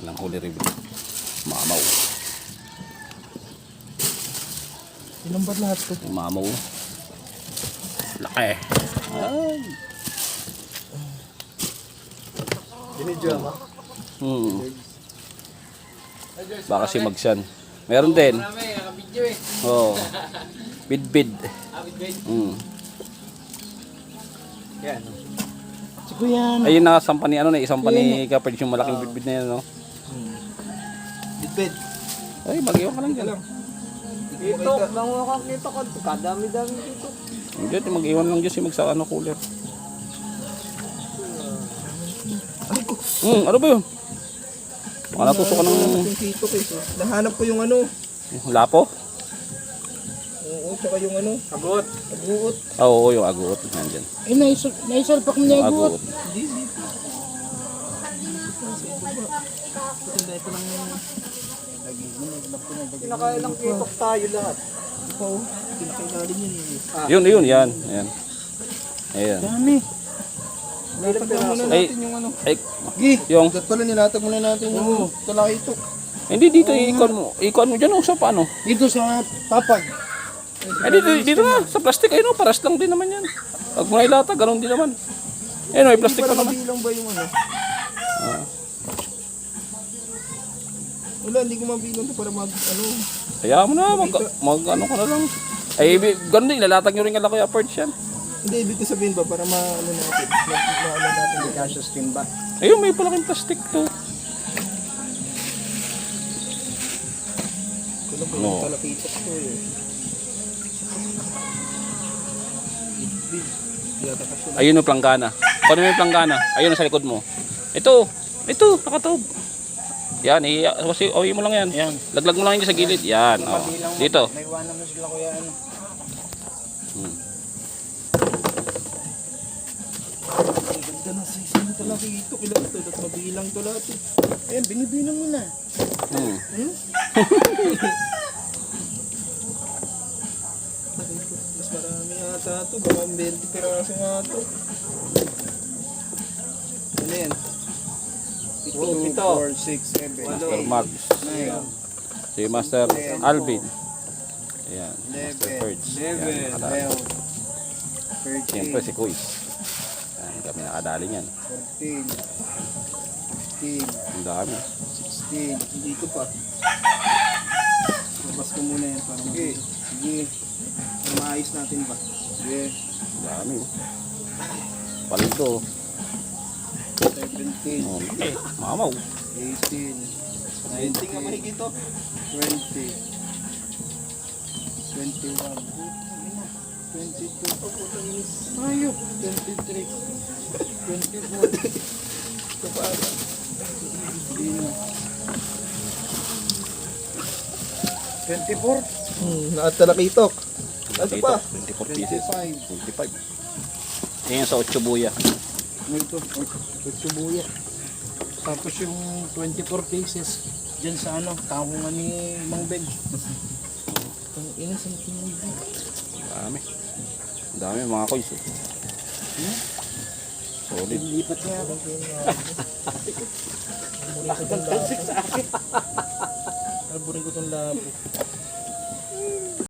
Lang huli review. Mamaw. Ilang ba lahat to? Mamaw. Laki. Ay. Binidyo mo? Baka si Magsan. Meron din. Marami, nakabidyo eh. Oo. Bid-bid. Bid-bid. Yan. Si Kuya ano? Ayun na sampa ni ano na isang pa ni Kapag yung malaking bid-bid na yan, no? Bid-bid. Ay, mag-iwan ka lang dyan. Dito, nanguha dito ka. Kadami-dami dito. Hindi, mag-iwan lang dyan si Magsa ano cooler. Ay ko. Ano ba yun? Baka natusok ka ng Yung tito eh. Nahanap ko yung ano. lapo? Oo, tsaka yung ano. Agot. Aguot. Oo, yung aguot. Nandyan. Eh, naisalpak mo niya aguot. Aguot. Hindi, dito. Ito lang yung Pinakailang kitok tayo lahat. ito. Pinakailalim yun eh. Yun, yan. Ayan. Ayan. Dami. Nilatag muna Ay. natin yung ano. Ay, Gi, yung, dat pala nilatag muna natin yung talaki ito. hindi dito, ikon mo dyan, sa paano? Dito sa papag. Dito na, sa plastic, ayun, paras lang din naman yan. Pag mo nailatag, ganun din naman. Ayun, may plastic pa Para naman. mabilang ba yung ano? Wala, hindi ko mabilang to para mag ano. Kaya mo na, ano ka na lang. Ay, ganun din, ilalatag nyo rin kala Kuya Perch yan. Hindi, ibig ko sabihin ba para ano natin. Ano natin yung cautious tin ba? Ayun, may palaking plastic to. Kulang ba No. yung talakitok to eh. Yata kasi na. Ayun yung planggana. Kung ano yung planggana, ayun sa likod mo. Ito, nakataob. Yan, uwi mo lang yan. Yan. Laglag mo lang yun sa gilid. Yan, oh. Dito. May iwanan mo sila kuya ano. Ang ganda ng size ng talakitok. Ilan ito? Dat mabilang to lahat eh. Ayan, binibilang mo na. Mas marami ata ito. Baka 20 piraso nga ito. Ano yan? 2, 4, 6, 7, Master Mags. Si Master Alvin. Ayan, Master Perch. Yan, nakadali. 12, Siyempre si Kuis. Yan, kami nakadali niyan. 14, 15, Ang dami. 16, dito pa. Labas ko muna yan para mag- Sige. Para maayos natin ba? Sige. Ang dami. Palito. 17, Oh, laki. Mamaw. 18, 19 nga mahigit to. 20, 21, 22, ayop, 23, 24, ito pa ata. Hindi na. 24? Nakatalakitok. Ito pa. 24 pieces. 25. 25. Ayan sa 8 buya. Ito, 8 buya. Tapos yung 24 pieces dyan sa ano, takungan ni Mang Ben. Ang ina sa tinigil. Dami. Ang dami mga Kuis. Solid. Lipat niya ako. Alburin ko itong labo.